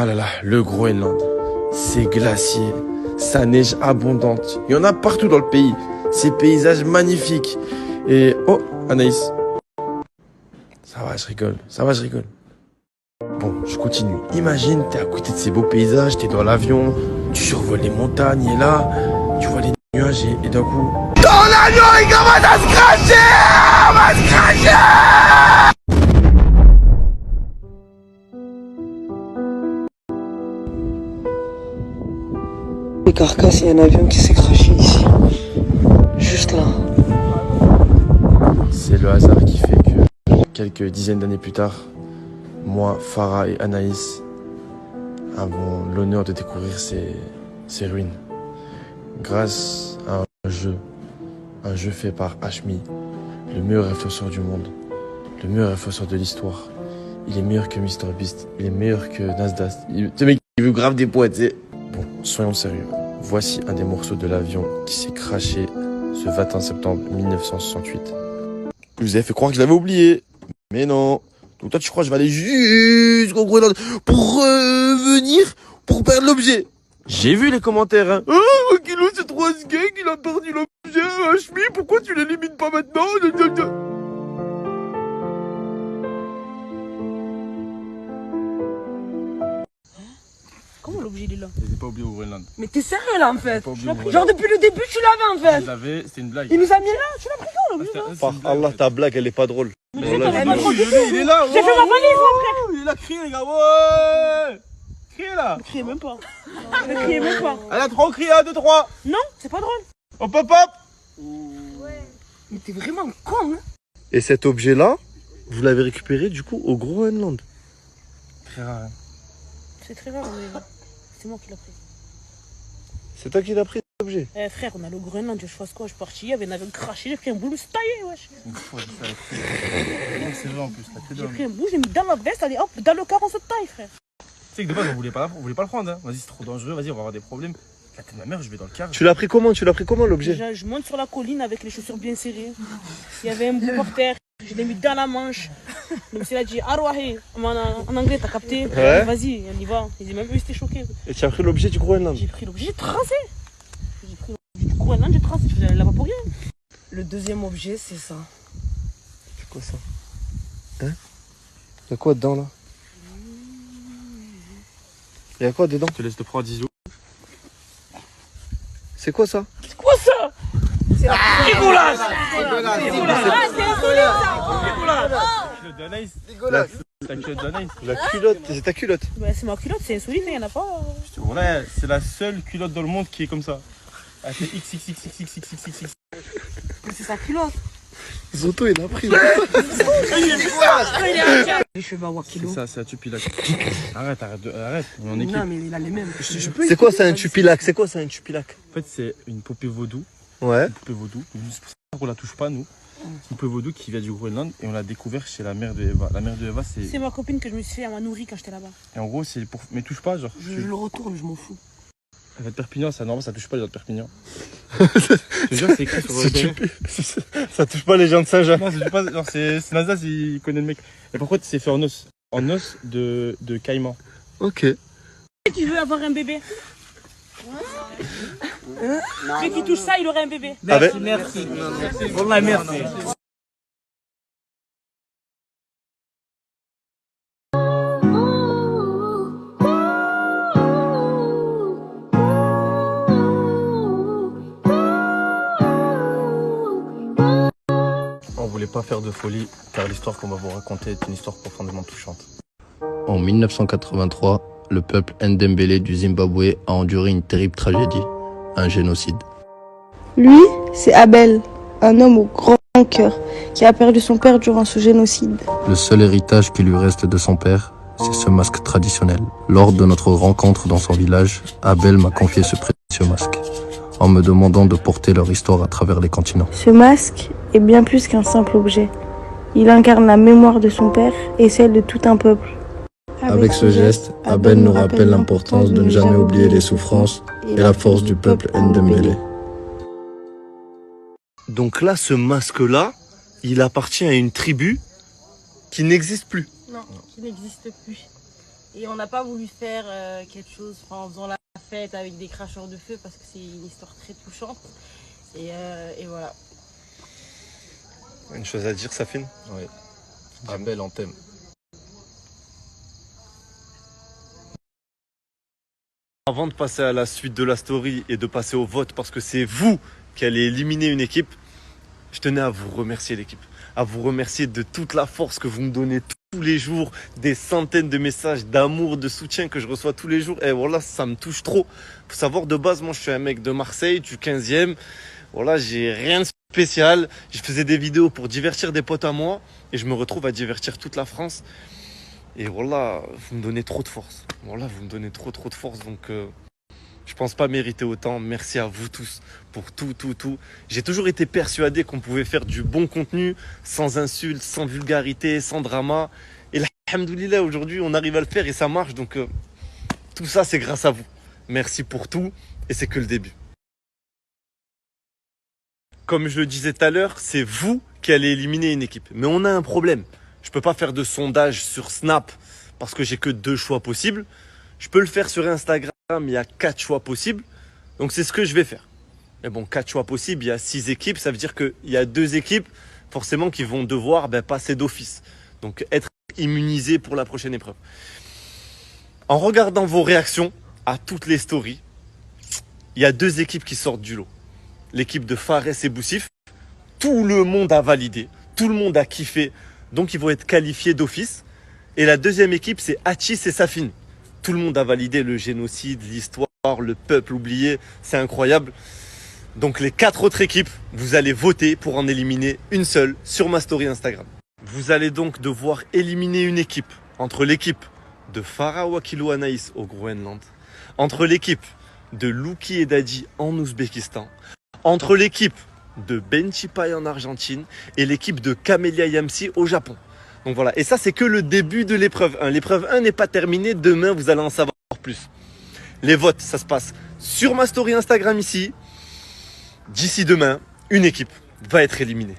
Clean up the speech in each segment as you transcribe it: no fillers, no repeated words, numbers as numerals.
Ah là là, le Groenland, c'est glacier, sa neige abondante. Il y en a partout dans le pays. Ces paysages magnifiques. Et oh, Anaïs. Ça va, je rigole. Ça va, je rigole. Bon, je continue. Imagine, t'es à côté de ces beaux paysages, t'es dans l'avion, tu survoles les montagnes et là, tu vois les nuages et d'un coup... Ton avion, il commence à se cracher! On va se cracher! Les carcasses, il y a un avion qui s'est craché ici. Juste là. C'est le hasard qui fait que quelques dizaines d'années plus tard, moi, Farah et Anaïs avons l'honneur de découvrir ces ruines. Grâce à un jeu fait par Hashmi, le meilleur réfléchisseur du monde, le meilleur réfléchisseur de l'histoire. Il est meilleur que MrBeast, il est meilleur que Nasdaq. Ce mec, il veut grave des poètes, c'est... Bon, soyons sérieux. Voici un des morceaux de l'avion qui s'est craché ce 21 septembre 1968. Vous avez fait croire que je l'avais oublié. Mais non. Donc toi, tu crois que je vais aller jusqu'au Groenland pour revenir pour perdre l'objet. J'ai vu les commentaires, hein. Oh, Kilo, c'est trop gay qu'il a perdu l'objet. Hashmi, pourquoi tu l'élimines pas maintenant? Comment l'objet il est là? Je l'ai pas oublié au Groenland. Mais t'es sérieux là en fait? Genre depuis le début tu l'avais en fait. Je l'avais, c'était une blague. Il nous a mis là, tu l'as pris quand l'objet là? Par Allah, ta blague, elle est pas drôle. Il est là, J'ai fait ma valise mon frère. Il a crié les gars, ouais. Criez là. Ne criez même pas. Ne criez même pas. Elle a trop crié, 1, 2, 3. Non, c'est pas drôle. Hop hop hop. Mais t'es vraiment con hein. Et cet objet-là, vous l'avez récupéré du coup au Groenland. Très rare. Hein. C'est très rare mais c'est moi qui l'ai pris. C'est toi qui l'as pris cet objet? Eh frère, on allait au Groenland, je fasse quoi? Je suis parti, il y avait un avion craché, j'ai pris un bout, je me suis taillé wesh. Une fois, ça c'est vrai en plus. J'ai pris un bout, j'ai mis dans la veste, allez hop, dans le car on se taille frère. Tu sais que de base on voulait pas le prendre. Hein. Vas-y, c'est trop dangereux, vas-y, on va avoir des problèmes. La tête de ma mère, je vais dans le car. Tu l'as pris comment? L'objet? Déjà, je monte sur la colline avec les chaussures bien serrées. Il y avait un bout par terre, je l'ai mis dans la manche. Le monsieur a dit Arwahi, en anglais t'as capté? Ouais. Vas-y, on y va. Ils même eux étaient choqués. Et tu as pris l'objet du Groenland? J'ai pris l'objet, j'ai tracé. J'ai pris l'objet du Groenland, j'ai tracé. Je faisais là-bas pour rien. Le deuxième objet, c'est ça. C'est quoi ça? Hein? Y'a quoi dedans là? Y'a quoi dedans? Je te laisse te prendre 10 jours. C'est quoi ça? C'est quoi ça? C'est la dégueulasse. Culotte d'Anaïs. Ta culotte d'Anaïs. La culotte, c'est ta culotte. Bah, c'est ma culotte, c'est insolite, il n'y en a pas. Voilà, c'est la seule culotte dans le monde qui est comme ça. Elle fait XXXXXXXX. C'est sa culotte. Zoto il a pris. Les cheveux à Wakilo. C'est ça, c'est la tupilac. Arrête, on est en équipe. Non, mais il a les mêmes. C'est quoi ça un tupilac? En fait, c'est une poupée vaudou. Ouais. Une poupée vaudou. C'est pour ça qu'on la touche pas, nous. C'est une poupée vaudou qui vient du Groenland et on l'a découvert chez la mère de Eva. La mère de Eva, c'est. C'est ma copine que je me suis fait, elle m'a nourri quand j'étais là-bas. Et en gros, c'est pour. Mais touche pas, genre. Je le retourne, je m'en fous. Elle va de Perpignan, c'est normal, ça touche pas les gens de Perpignan. Je te jure, c'est écrit sur Ça touche pas les gens de Saint-Jean. Non, ça touche pas. Genre, c'est Nasdaq, il connaît le mec. Et par contre, c'est fait en os. En os de caïman. Ok. Tu veux avoir un bébé? Celui qui touche ça, il aurait un bébé. Merci, merci. Wallah, merci. On voulait pas faire de folie, car l'histoire qu'on va vous raconter est une histoire profondément touchante. En 1983, le peuple Ndembélé du Zimbabwe a enduré une terrible tragédie, un génocide. Lui, c'est Abel, un homme au grand cœur qui a perdu son père durant ce génocide. Le seul héritage qui lui reste de son père, c'est ce masque traditionnel. Lors de notre rencontre dans son village, Abel m'a confié ce précieux masque, en me demandant de porter leur histoire à travers les continents. Ce masque est bien plus qu'un simple objet. Il incarne la mémoire de son père et celle de tout un peuple. Avec ce geste, Abel nous rappelle l'importance de ne jamais oublier les souffrances et la force du peuple Ndembélé. Donc là, ce masque-là, il appartient à une tribu qui n'existe plus. Non, qui n'existe plus. Et on n'a pas voulu faire quelque chose en faisant la fête avec des cracheurs de feu parce que c'est une histoire très touchante. Et voilà. Une chose à dire, Safine? Oui. Abel en thème. Avant de passer à la suite de la story et de passer au vote, parce que c'est vous qui allez éliminer une équipe, je tenais à vous remercier l'équipe. À vous remercier de toute la force que vous me donnez tous les jours, des centaines de messages d'amour, de soutien que je reçois tous les jours. Et voilà, ça me touche trop. Faut savoir, de base, moi je suis un mec de Marseille, du 15e. Voilà, j'ai rien de spécial. Je faisais des vidéos pour divertir des potes à moi et je me retrouve à divertir toute la France. Et voilà, vous me donnez trop de force. Voilà, vous me donnez trop de force. Donc, je pense pas mériter autant. Merci à vous tous pour tout. J'ai toujours été persuadé qu'on pouvait faire du bon contenu, sans insultes, sans vulgarité, sans drama. Et alhamdoulilah, aujourd'hui, on arrive à le faire et ça marche. Donc, tout ça, c'est grâce à vous. Merci pour tout et c'est que le début. Comme je le disais tout à l'heure, c'est vous qui allez éliminer une équipe. Mais on a un problème. Je peux pas faire de sondage sur Snap parce que j'ai que 2 choix possibles. Je peux le faire sur Instagram, il y a 4 choix possibles. Donc c'est ce que je vais faire. Mais bon, 4 choix possibles, il y a 6 équipes. Ça veut dire qu'il y a 2 équipes forcément qui vont devoir passer d'office. Donc être immunisées pour la prochaine épreuve. En regardant vos réactions à toutes les stories, il y a 2 équipes qui sortent du lot. L'équipe de Fares et Boussif, tout le monde a validé, tout le monde a kiffé, donc ils vont être qualifiés d'office. Et la deuxième équipe, c'est Hachis et Safine. Tout le monde a validé le génocide, l'histoire, le peuple oublié, c'est incroyable. Donc les 4 autres équipes, vous allez voter pour en éliminer une seule sur ma story Instagram. Vous allez donc devoir éliminer une équipe entre l'équipe de Farah Wakilou Anaïs au Groenland, entre l'équipe de Louki et Dadi en Ouzbékistan, entre l'équipe de Benchipai en Argentine et l'équipe de Camélia Yamsi au Japon. Donc voilà, et ça c'est que le début de l'épreuve 1. L'épreuve 1 n'est pas terminée, demain vous allez en savoir plus. Les votes, ça se passe sur ma story Instagram ici. D'ici demain, une équipe va être éliminée.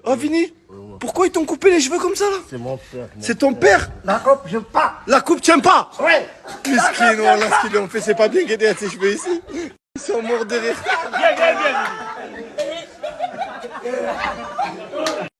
Oh Vini, pourquoi ils t'ont coupé les cheveux comme ça là? C'est mon père. C'est ton père? La coupe, j'aime pas. La coupe tient pas? Ouais. Miskin, voilà ce qu'ils lui ont fait, c'est pas bien qu'aider à ses cheveux ici. Ils sont morts de rire. Viens.